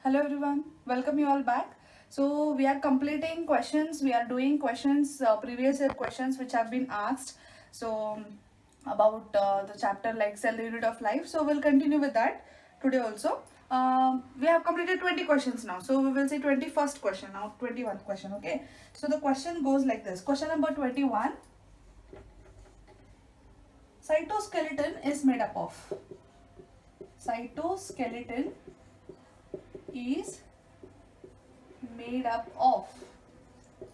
Hello everyone, welcome you all back. So we are completing questions, we are doing questions, previous year questions which have been asked. So about the chapter like cell unit of life. So we'll continue with that today also. We have completed 20 questions now. So we will see 21st question now, 21st question, okay. So the question goes like this. Question number 21. Cytoskeleton is made up of. Cytoskeleton is made up of.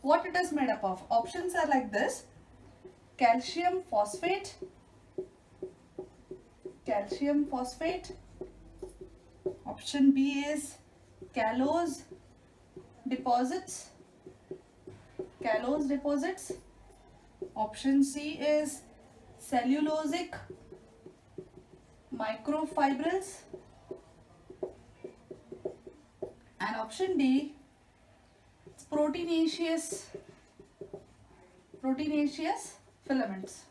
What it is made up of? Options are like this: calcium phosphate, calcium phosphate. Option B is callose deposits, callose deposits. Option C is cellulosic microfibrils, and option D, proteinaceous filaments.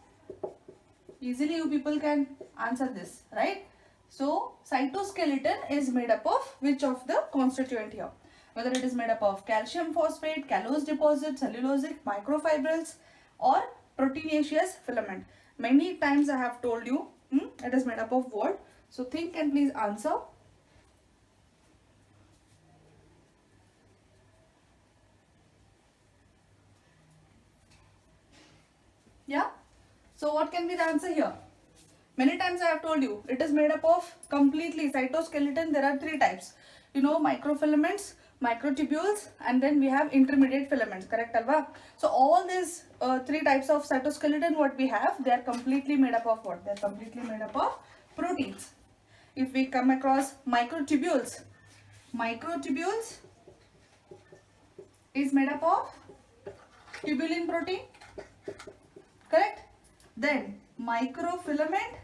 Easily you people can answer this, right? So cytoskeleton is made up of which of the constituent here? Whether it is made up of calcium phosphate, callose deposit, cellulosic microfibrils, or proteinaceous filament. Many times I have told you it is made up of what? So think and please answer. Yeah. So what can be the answer here? Many times I have told you it is made up of completely cytoskeleton. There are three types. You know, microfilaments, microtubules, and then we have intermediate filaments. Correct, Alva? So all these three types of cytoskeleton what we have, they are completely made up of what? They are completely made up of proteins. If we come across microtubules is made up of tubulin protein. Correct? Then microfilament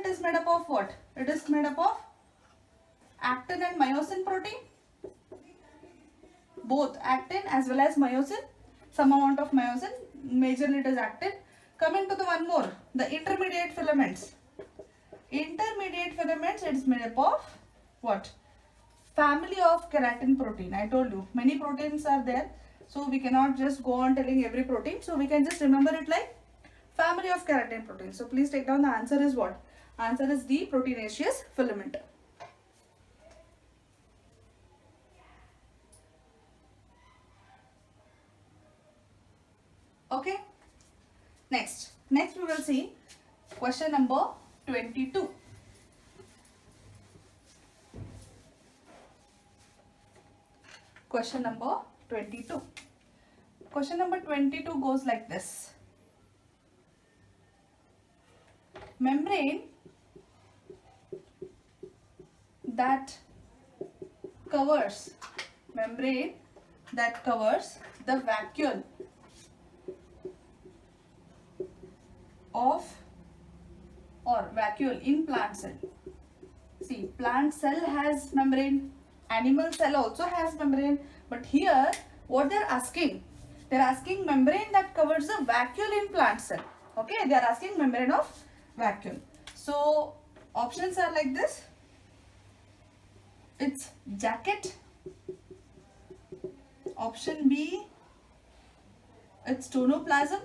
is made up of what? It is made up of actin and myosin protein. Both actin as well as myosin. Some amount of myosin, majorly it is actin. Coming to the one more, the intermediate filaments. Intermediate filaments, it is made up of what? Family of keratin protein. I told you many proteins are there. So we cannot just go on telling every protein. So we can just remember it like family of keratin protein. So please take down the answer is what? Answer is D, proteinaceous filament. Okay. Next we will see question number 22. Question number 22. Question number 22 goes like this. Membrane that covers the vacuole of or vacuole in plant cell. See, plant cell has membrane, animal cell also has membrane, but here what they are asking membrane that covers the vacuole in plant cell. Okay, they are asking membrane of vacuole. So options are like this. It's jacket. Option B, it's tonoplasm.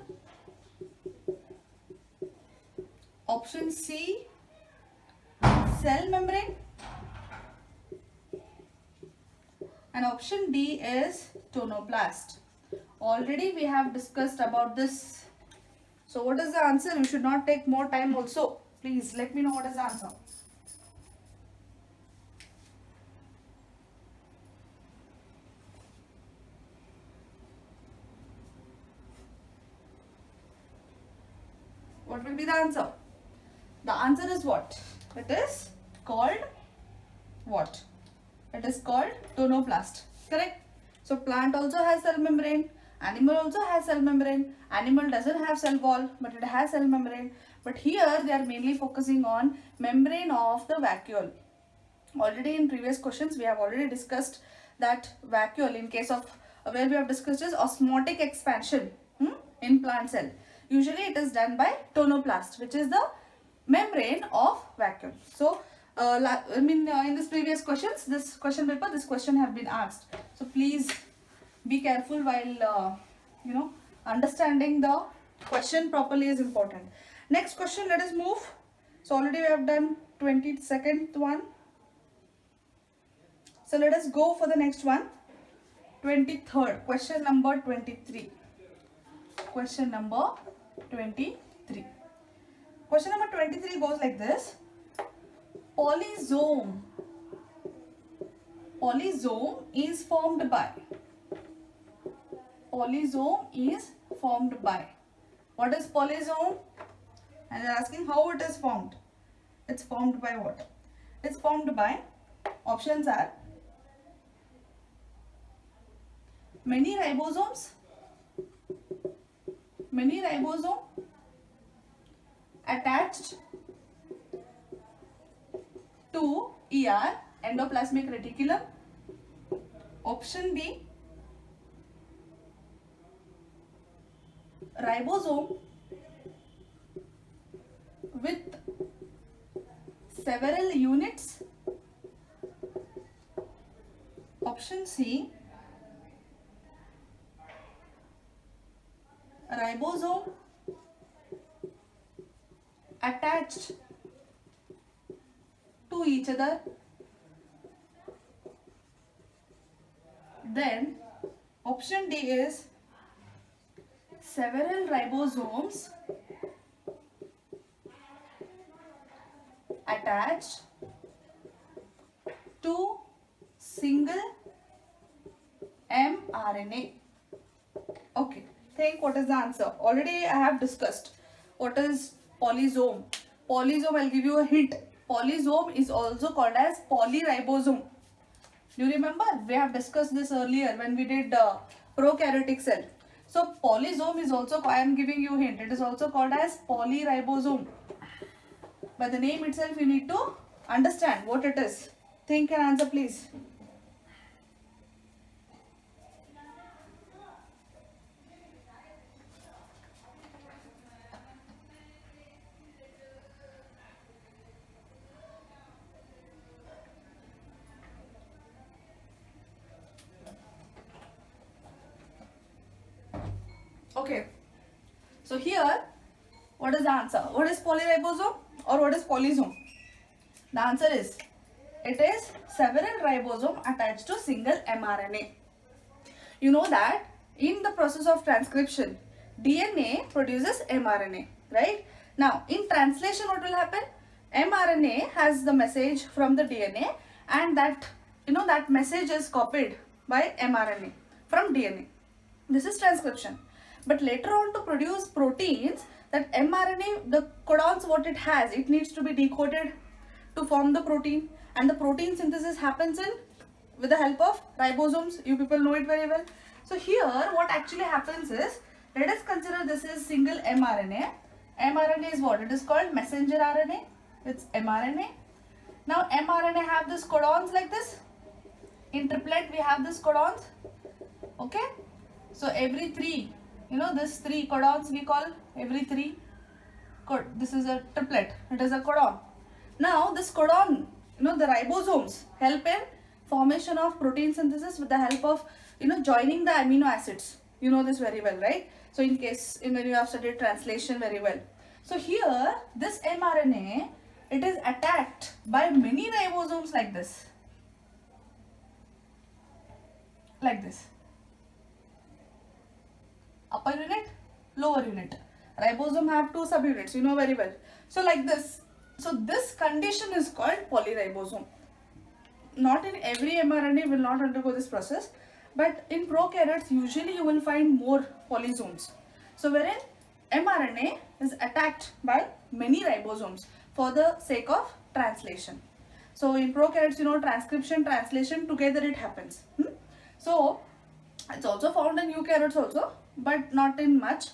Option C, cell membrane. And option D is tonoplast. Already we have discussed about this. So what is the answer? You should not take more time also. Please let me know what is the answer. What will be the answer? The answer is what? It is called what? It is called tonoplast. Correct? So plant also has cell membrane. Animal also has cell membrane. Animal doesn't have cell wall, but it has cell membrane. But here they are mainly focusing on membrane of the vacuole. Already in previous questions we have already discussed that vacuole, in case of where we have discussed is osmotic expansion in plant cell. Usually it is done by tonoplast, which is the membrane of vacuole. So in this previous questions, this question paper, this question have been asked. So please be careful while understanding the question properly is important. Next question, let us move. So already we have done 22nd one. So let us go for the next one. 23rd, question number 23. Question number 23. Question number 23 goes like this. Polysome is formed by. Polysome is formed by. What is polysome? And they are asking how it is formed. It's formed by what? It's formed by, options are many ribosomes attached to ER, endoplasmic reticulum. Option B, ribosome with several units. Option C, ribosome attached to each other. Then option D is several ribosomes attached to single mRNA. Okay, think what is the answer. Already I have discussed what is polysome. Polysome, I'll give you a hint. Polysome is also called as polyribosome. Do you remember? We have discussed this earlier when we did prokaryotic cell. So polysome is also, I am giving you a hint, it is also called as polyribosome. By the name itself you need to understand what it is. Think and answer please. Okay, so here what is the answer? What is polyribosome or what is polysome? The answer is, it is several ribosome attached to single mRNA. You know that in the process of transcription, DNA produces mRNA, right? Now in translation what will happen? mRNA has the message from the DNA and that message is copied by mRNA from DNA. This is transcription. But later on to produce proteins, that mRNA, the codons what it has, it needs to be decoded to form the protein, and the protein synthesis happens with the help of ribosomes. You people know it very well. So here what actually happens is, let us consider this is single mRNA. mRNA is what? It is called messenger RNA. It's mRNA. Now mRNA have this codons like this. In triplet we have this codons. Okay. So every three, this three codons we call every three. This is a triplet. It is a codon. Now this codon, the ribosomes help in formation of protein synthesis with the help of, joining the amino acids. You know this very well, right? So in case, when you have studied translation very well. So here, this mRNA, it is attacked by many ribosomes like this. Like this. Upper unit, lower unit. Ribosome have two subunits, you know very well. So like this. So this condition is called polyribosome. Not in every mRNA will not undergo this process, but in prokaryotes usually you will find more polysomes. So wherein mRNA is attacked by many ribosomes for the sake of translation. So in prokaryotes, transcription, translation together it happens. So it's also found in eukaryotes also, but not in much.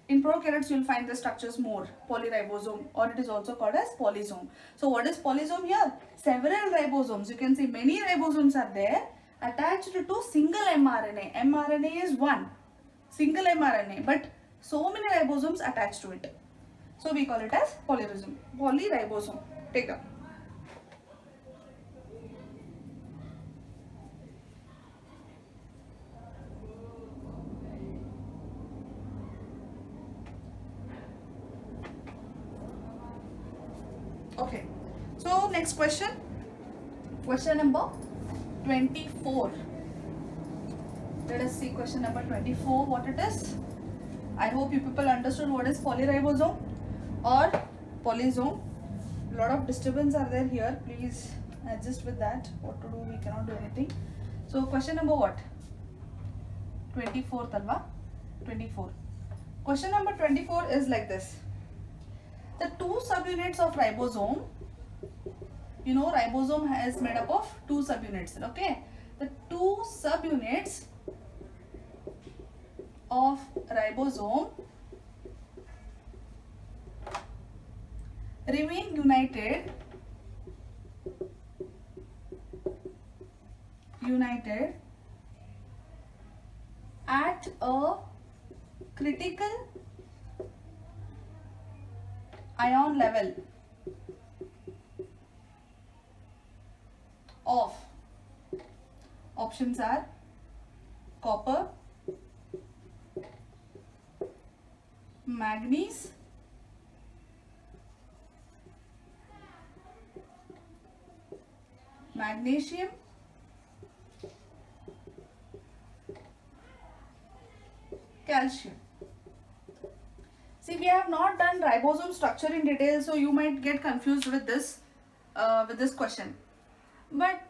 In prokaryotes, you will find the structures more, polyribosome, or it is also called as polysome. So what is polysome here? Several ribosomes. You can see many ribosomes are there attached to single mRNA. mRNA is one, single mRNA, but so many ribosomes attached to it. So we call it as polyribosome. Take down. So next question. Question number 24. Let us see question number 24, what it is. I hope you people understood what is polyribosome or polysome. A lot of disturbance are there here. Please adjust with that. What to do? We cannot do anything. So question number what? 24 talva. 24. Question number 24 is like this. The two subunits of ribosome. You know, ribosome is made up of two subunits. Okay. The two subunits of ribosome remain united at a critical ion level of, options are copper, manganese, magnesium, calcium. See, we have not done ribosome structure in detail, so you might get confused with this question. But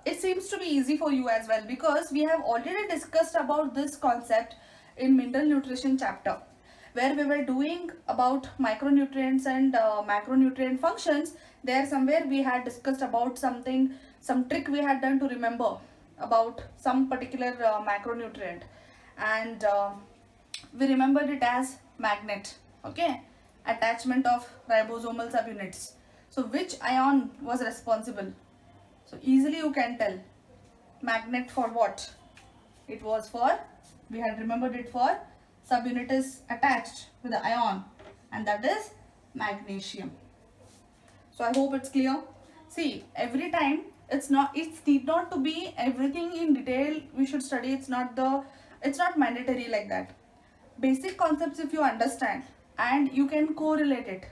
it seems to be easy for you as well, because we have already discussed about this concept in mineral nutrition chapter, where we were doing about micronutrients and macronutrient functions. There somewhere we had discussed about something, some trick we had done to remember about some particular macronutrient, and we remembered it as magnet. Okay, attachment of ribosomal subunits. So which ion was responsible? So easily you can tell. Magnet for what? It was for, we had remembered it for subunit is attached with the ion, and that is magnesium. So I hope it's clear. See, every time it's need not to be everything in detail we should study. It's not mandatory like that. Basic concepts if you understand and you can correlate it.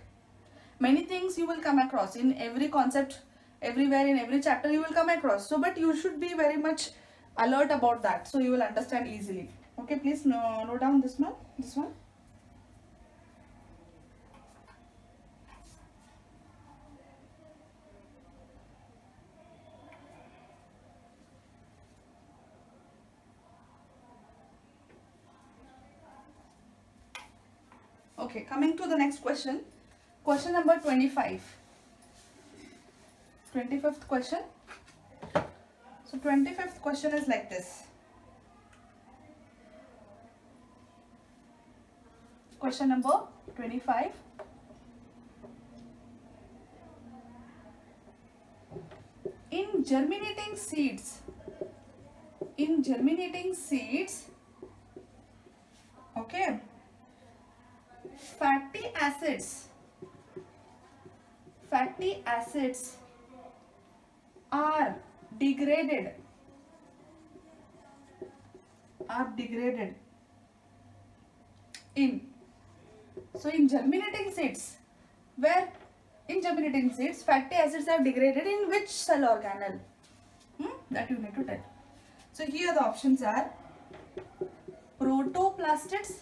Many things you will come across in every concept, everywhere in every chapter you will come across. So but you should be very much alert about that, so you will understand easily. Okay, please note down this one. Okay, coming to the next question. Question number 25. 25th question. So 25th question is like this. Question number 25. In germinating seeds, okay, fatty acids are degraded in, so in germinating seeds, fatty acids are degraded in which cell organelle? That you need to tell. So here the options are protoplastids,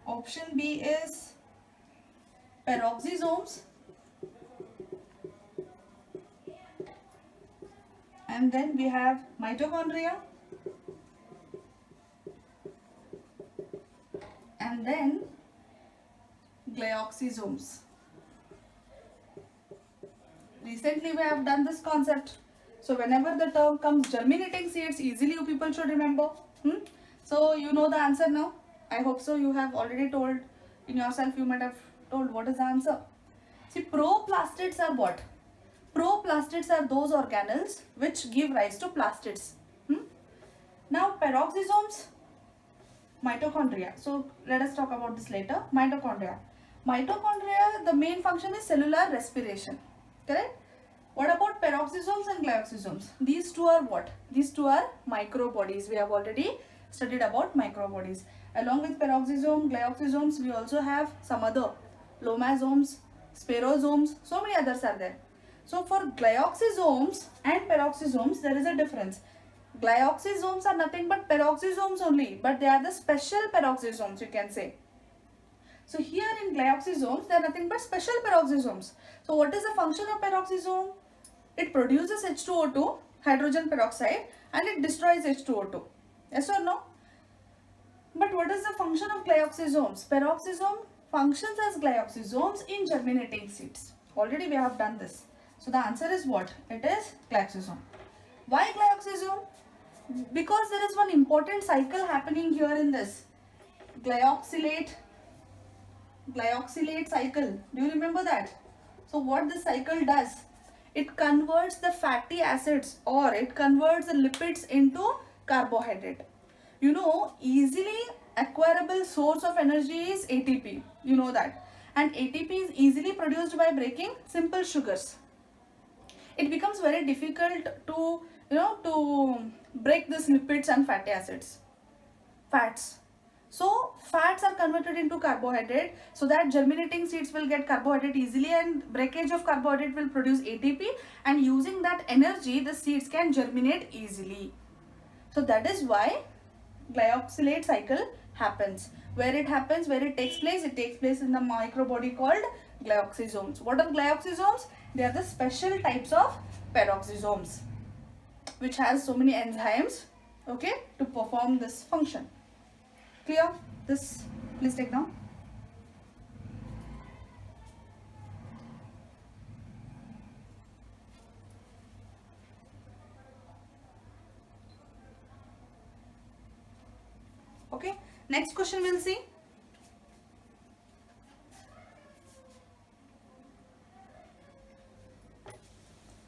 option B is peroxisomes, and then we have mitochondria, and then glyoxysomes. Recently we have done this concept, so whenever the term comes germinating seeds, easily you people should remember. So you know the answer now. I hope so. You have already told in yourself, you might have told what is the answer. See, proplastids are what? Proplastids are those organelles which give rise to plastids. Now peroxisomes, mitochondria. So let us talk about this later. Mitochondria, the main function is cellular respiration. Correct? What about peroxisomes and glyoxysomes? These two are what? These two are microbodies. We have already studied about microbodies. Along with peroxisome, glyoxysomes, we also have some other lomasomes, spirosomes, so many others are there. So for glyoxysomes and peroxisomes, there is a difference. Glyoxysomes are nothing but peroxisomes only, but they are the special peroxisomes, you can say. So here in glyoxysomes, they are nothing but special peroxisomes. So what is the function of peroxisome? It produces H2O2, hydrogen peroxide, and it destroys H2O2. Yes or no? But what is the function of glyoxysomes? Peroxisome functions as glyoxysomes in germinating seeds. Already we have done this. So the answer is what? It is glyoxysome. Why glyoxysome? Because there is one important cycle happening here in this. Glyoxylate cycle. Do you remember that? So what this cycle does? It converts the fatty acids or it converts the lipids into carbohydrate. You know, easily acquirable source of energy is ATP. You know that. And ATP is easily produced by breaking simple sugars. It becomes very difficult to break these lipids and fatty acids. Fats. So fats are converted into carbohydrate so that germinating seeds will get carbohydrate easily and breakage of carbohydrate will produce ATP, and using that energy the seeds can germinate easily. So that is why glyoxylate cycle happens. Where it happens, where it takes place in the microbody called glyoxysomes. What are glyoxysomes? They are the special types of peroxisomes which has so many enzymes, okay, to perform this function. Clear? This please take down. Okay, next question we'll see.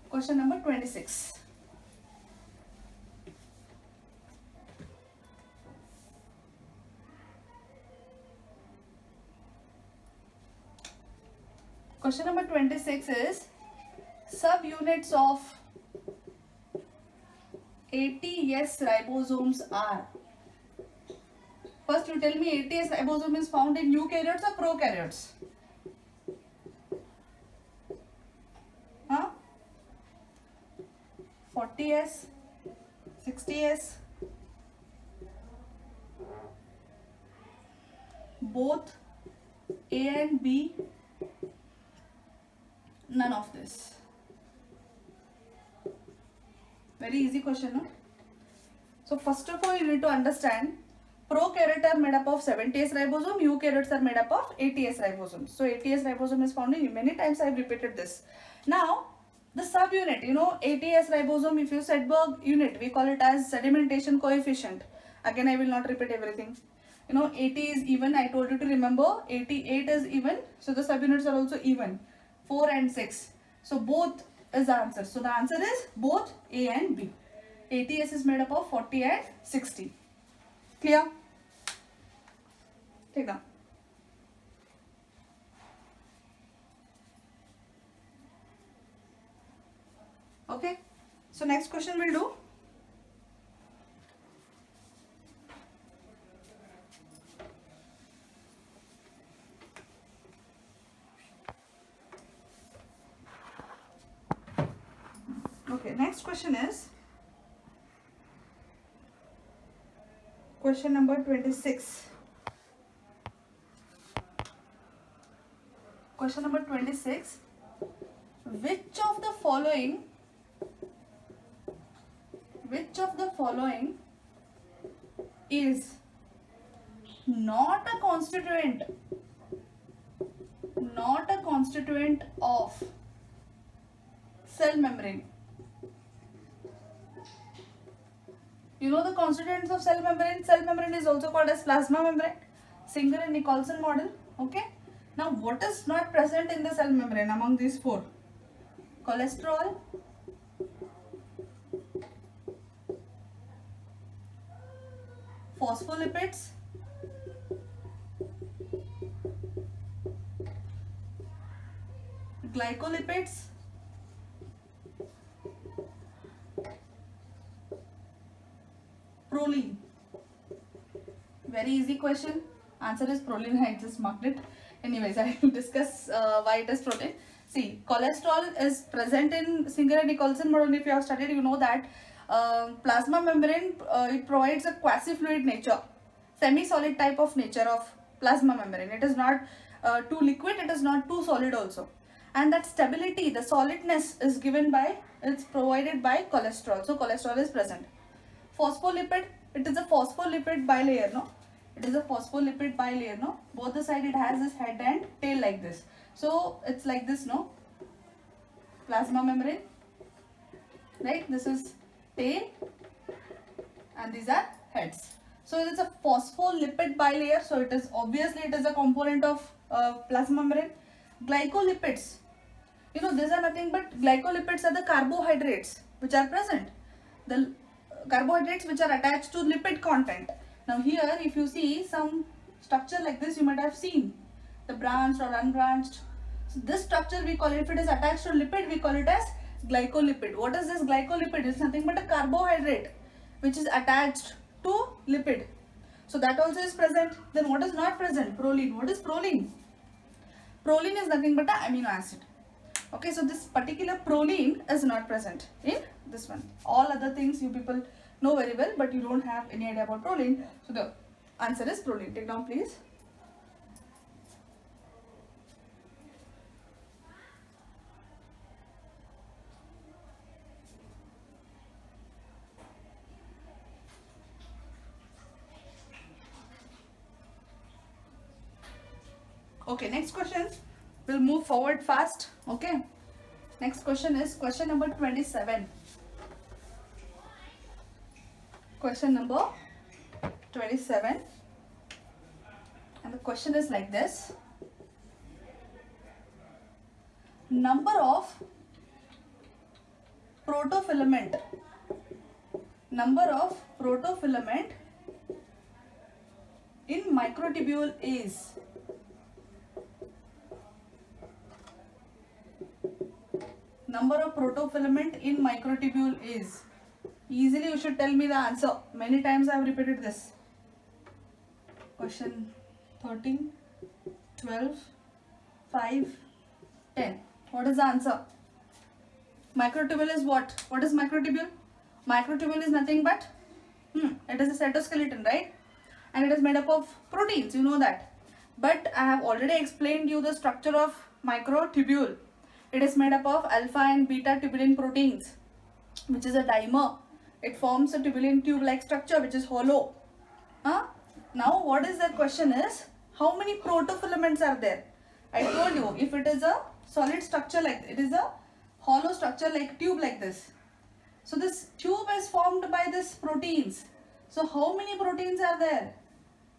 Question number 26. Question number 26 is subunits of ATS ribosomes are. First you tell me ATS ribosome is found in eukaryotes or prokaryotes? Huh? 40S, 60S, both A and B, none of this. Very easy question, no? So first of all you need to understand prokaryotes are made up of 70S ribosome, eukaryotes are made up of 80S ribosome. So 80S ribosome is found in, many times I have repeated this. Now the subunit, 80S ribosome, if you Sedberg unit, we call it as sedimentation coefficient. Again I will not repeat everything. 80 is even, I told you to remember, 88 is even, so the subunits are also even, 4 and 6. So both is the answer. So the answer is both A and B. ATS is made up of 40 and 60. Clear? Take down. Okay. So next question we'll do. Okay, next question is question number 26. Question number 26. Which of the following is not a constituent of cell membrane? You know the constituents of cell membrane? Cell membrane is also called as plasma membrane, Singer and Nicholson model. Okay. Now what is not present in the cell membrane among these four? Cholesterol, phospholipids, glycolipids, proline. Very easy question. Answer is proline. I just marked it. Anyways, I will discuss why it is protein. See, cholesterol is present in Singer and Nicholson model. If you have studied, you know that plasma membrane, it provides a quasi-fluid nature, semi-solid type of nature of plasma membrane. It is not too liquid, it is not too solid also. And that stability, the solidness is given by, it's provided by cholesterol. So cholesterol is present. Phospholipid, it is a phospholipid bilayer, no? It is a phospholipid bilayer, no? Both the side it has this head and tail like this. So it's like this, no? Plasma membrane, right? This is tail and these are heads. So it is a phospholipid bilayer. So it is obviously it is a component of plasma membrane. Glycolipids, you know, these are nothing but glycolipids are the carbohydrates which are present. The carbohydrates which are attached to lipid content. Now here if you see some structure like this, you might have seen the branched or unbranched. So this structure we call it, if it is attached to lipid, we call it as glycolipid. What is this glycolipid? It's nothing but a carbohydrate which is attached to lipid. So that also is present. Then what is not present? Proline. What is proline? Proline is nothing but an amino acid. Okay, so this particular proline is not present in this one. All other things you people know very well, but you don't have any idea about proline. So the answer is proline. Take down please. Okay, next question. We'll move forward fast. Okay. Next question is question number 27. Question number 27. And the question is like this. Number of protofilament. Number of protofilament in microtubule is. Number of protofilament in microtubule is. Easily you should tell me the answer. Many times I have repeated this. Question 13, 12, 5, 10. What is the answer? Microtubule is what? What is microtubule? Microtubule is nothing but, it is a cytoskeleton, right? And it is made up of proteins, you know that. But I have already explained you the structure of microtubule. It is made up of alpha and beta tubulin proteins, which is a dimer. It forms a tubulin tube-like structure which is hollow. Now what is the question is, how many protofilaments are there? I told you, if it is a solid structure like, it is a hollow structure like tube like this. So this tube is formed by these proteins. So how many proteins are there?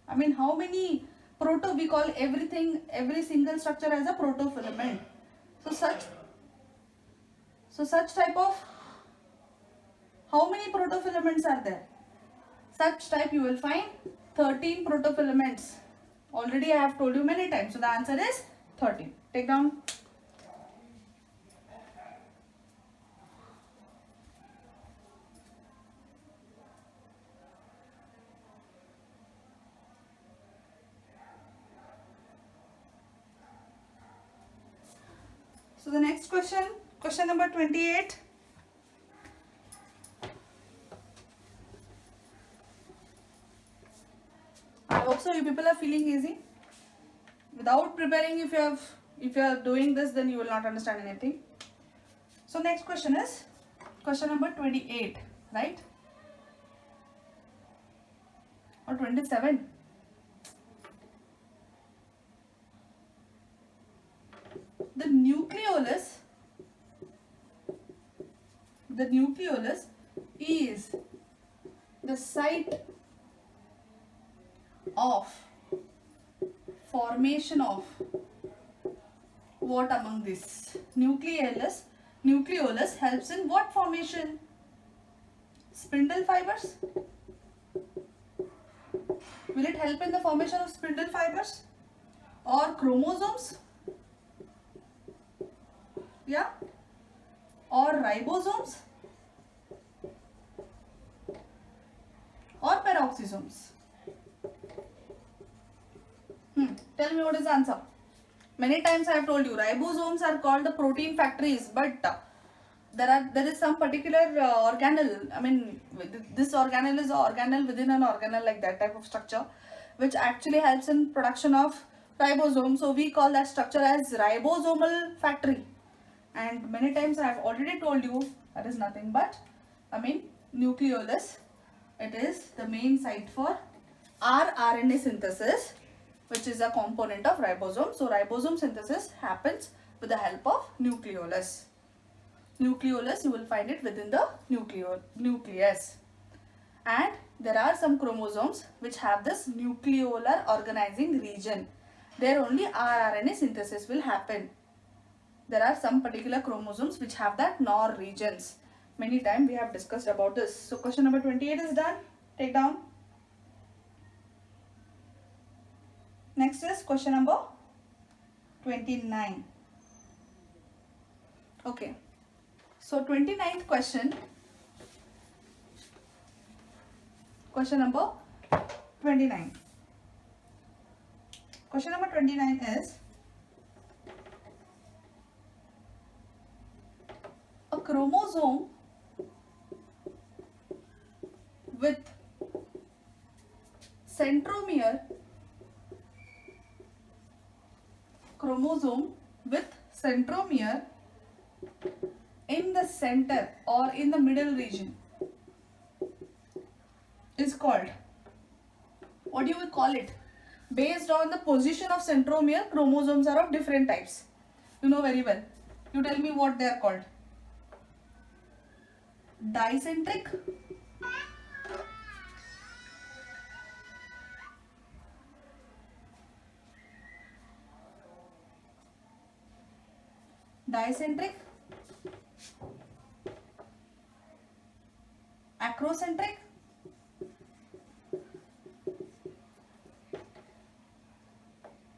I mean, how many we call everything, every single structure as a protofilament. So such type of, how many protofilaments are there? Such type you will find 13 protofilaments. Already I have told you many times. So the answer is 13. Take down. So the next question, question number 28. I hope so you people are feeling easy. Without preparing, if you are doing this, then you will not understand anything. So next question is question number 28, right? Or 27. The nucleolus is the site of formation of what among this? Nucleolus helps in what formation? Spindle fibers? Will it help in the formation of spindle fibers? Or chromosomes? Yeah? Or ribosomes? Or peroxisomes? Tell me what is the answer. Many times I have told you ribosomes are called the protein factories, but there is some particular organelle. I mean, this organelle is an organelle within an organelle, like that type of structure, which actually helps in production of ribosome. So we call that structure as ribosomal factory. And many times I have already told you that is nothing but, I mean, nucleolus. It is the main site for rRNA synthesis, which is a component of ribosome. So ribosome synthesis happens with the help of nucleolus. Nucleolus, you will find it within the nucleus. And there are some chromosomes which have this nucleolar organizing region. There only rRNA synthesis will happen. There are some particular chromosomes which have that NOR regions. Many times we have discussed about this. So question number 28 is done. Take down. Next is question number 29. Okay. So 29th question. Question number 29. Question number 29 is, a chromosome with centromere, in the center or in the middle region is called, what do you call it? Based on the position of centromere, chromosomes are of different types. You know very well. You tell me what they are called. Dicentric, acrocentric,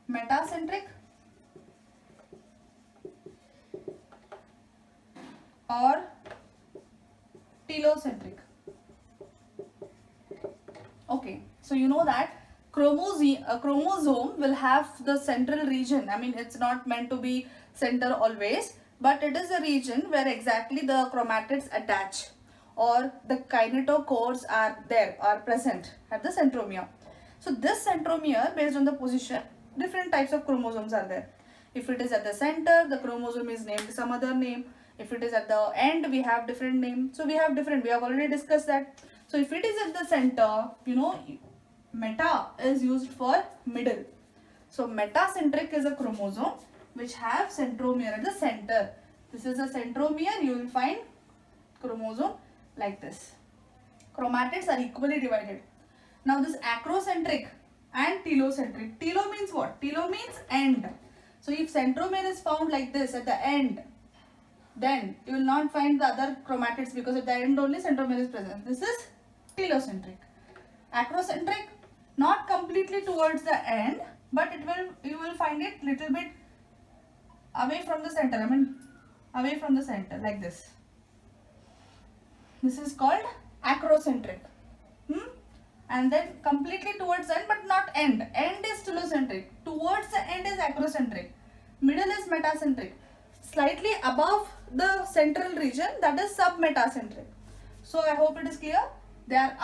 metacentric, or telocentric. Okay, so you know that a chromosome will have the central region. I mean, it's not meant to be center always, but it is a region where exactly the chromatids attach, or the kinetochores are present at the centromere. So this centromere, based on the position, different types of chromosomes are there. If it is at the center, the chromosome is named some other name. If it is at the end, we have different name. So we have already discussed that. So if it is at the center, you know, meta is used for middle. So metacentric is a chromosome which have centromere at the center. This is a centromere. You will find chromosome like this. Chromatids are equally divided. Now this acrocentric and telocentric. Telo means what? Telo means end. So if centromere is found like this at the end, then you will not find the other chromatids, because at the end only centromere is present. This is telocentric. Acrocentric, not completely towards the end, but you will find it little bit away from the center. I mean, away from the center, like this. This is called acrocentric. And then completely towards end, but not end. End is telocentric. Towards the end is acrocentric. Middle is metacentric. Slightly above the central region, that is submetacentric. So I hope it is clear. They are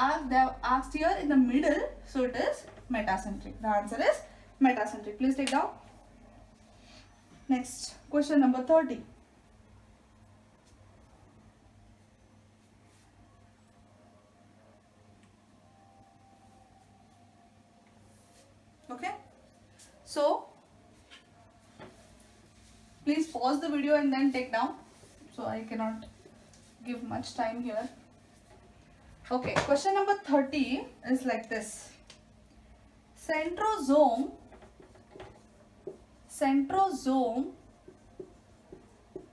asked here in the middle, so it is metacentric. The answer is metacentric. Please take down. Next, question number 30. Okay. So, please pause the video and then take down. So I cannot give much time here. Okay, question number 30 is like this. Centrosome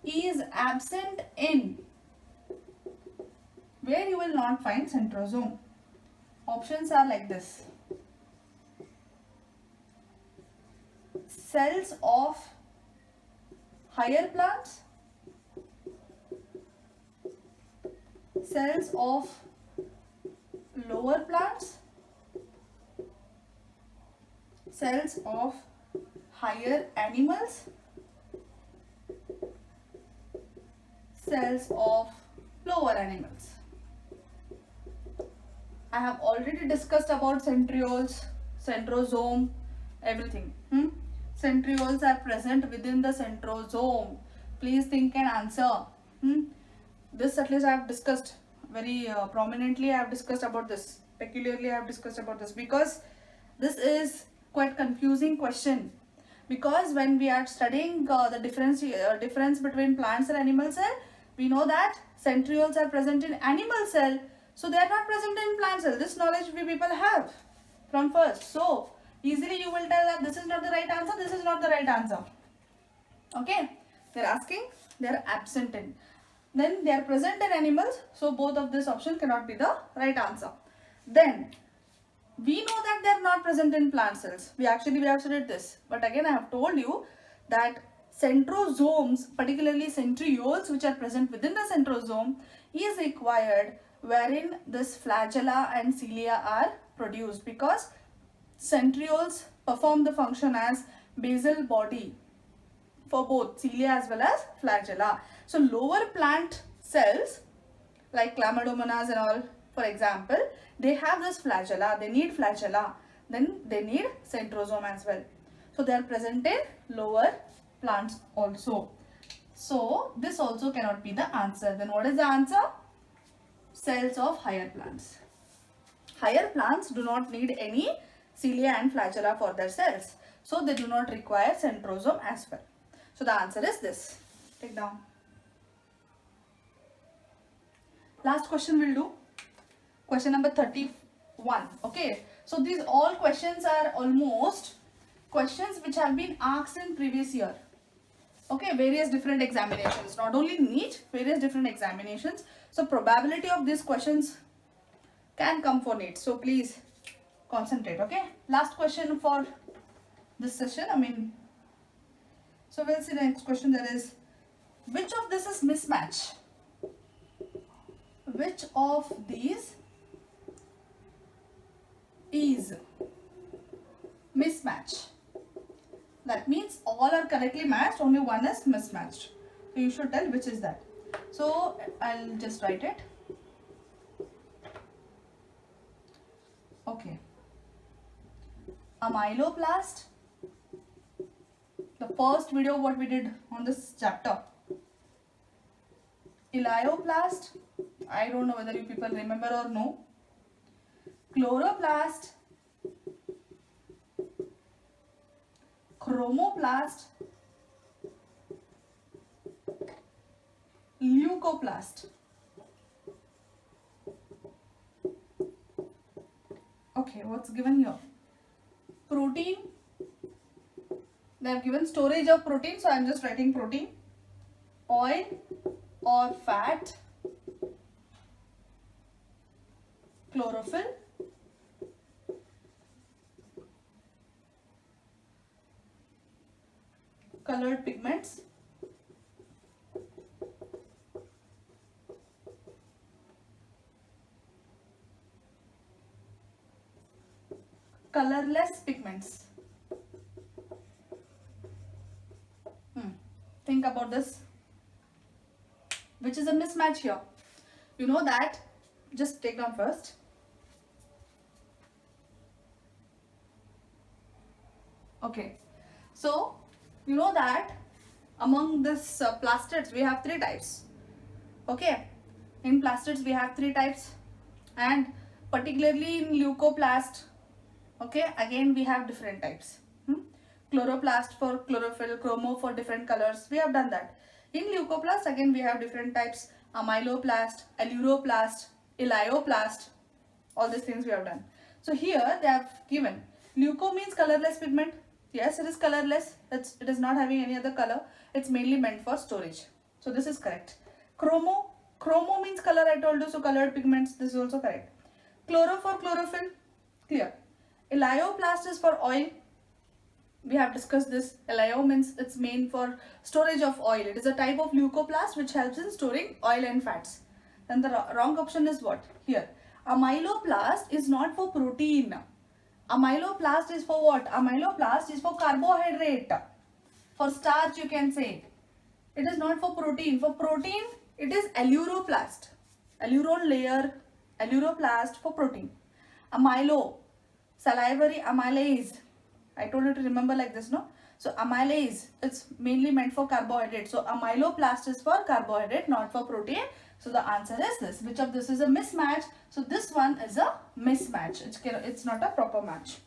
is absent in, where you will not find centrosome. Options are like this. Cells of higher plants, cells of lower plants, cells of higher animals, cells of lower animals. I have already discussed about centrioles, centrosome, everything. Centrioles are present within the centrosome. Please think and answer. This at least I have discussed very prominently. I have discussed about this. Peculiarly I have discussed about this because this is quite confusing question. Because when we are studying the difference between plants and animal cell, we know that centrioles are present in animal cell, so they are not present in plant cell. This knowledge we people have from first. So easily you will tell that this is not the right answer, this is not the right answer. Okay, they are asking, they are absent in. Then they are present in animals, so both of this option cannot be the right answer. Then we know that they are not present in plant cells. We have studied this, but again I have told you that centrosomes, particularly centrioles which are present within the centrosome, is required wherein this flagella and cilia are produced, because centrioles perform the function as basal body for both cilia as well as flagella. So lower plant cells like Chlamydomonas and all, for example, they have this flagella, they need flagella, then they need centrosome as well. So they are present in lower plants also. So this also cannot be the answer. Then what is the answer? Cells of higher plants. Higher plants do not need any cilia and flagella for their cells, so they do not require centrosome as well. So the answer is this. Take down. Last question we'll do. Question number 31. Okay. So these all questions are almost questions which have been asked in previous year. Okay. Various different examinations. Not only NEET, various different examinations. So probability of these questions can come for NEET. So please concentrate. Okay. Last question for this session. So we'll see the next question. That is, which of this is mismatch? Which of these is mismatch? That means all are correctly matched, only one is mismatched. So you should tell which is that. So I'll just write it. Okay. Amyloplast. The first video what we did on this chapter. Elioplast. I don't know whether you people remember or no. Chloroplast. Chromoplast. Leucoplast. Okay, what's given here? Protein. They have given storage of protein, so I am just writing protein. Oil or fat. Chlorophyll. Colored pigments. Colorless pigments. Think about this. Which is a mismatch here? You know that. Just take down first. Okay. So, you know that among this plastids we have 3 types. Okay. In plastids we have 3 types. And particularly in leucoplast, okay, again we have different types. Chloroplast for chlorophyll, chromo for different colors. We have done that. In leucoplast, again we have different types. Amyloplast, aleuroplast, elioplast. All these things we have done. So here they have given. Leuco means colorless pigment. Yes, it is colorless. It is not having any other color. It's mainly meant for storage. So this is correct. Chromo means color, I told you. So colored pigments. This is also correct. Chloro for chlorophyll. Clear. Elioplast is for oil. We have discussed this. Elio means it's main for storage of oil. It is a type of leucoplast which helps in storing oil and fats. Then the wrong option is what? Here. Amyloplast is not for protein. Amyloplast is for what? Amyloplast is for carbohydrate. For starch you can say. It is not for protein. For protein it is alluroplast. Alluron layer, alluroplast for protein. Amylo, salivary amylase. I told you to remember like this, no? So amylase, it's mainly meant for carbohydrate. So amyloplast is for carbohydrate, not for protein. So the answer is this. Which of this is a mismatch? So this one is a mismatch. It's not a proper match.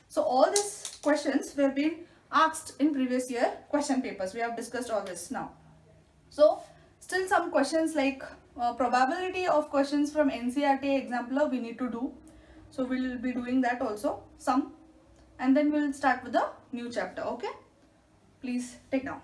So all these questions were being asked in previous year question papers. We have discussed all this now. So still some questions like probability of questions from NCERT example we need to do. So we will be doing that also, some, and then we will start with the new chapter. Okay, please take down.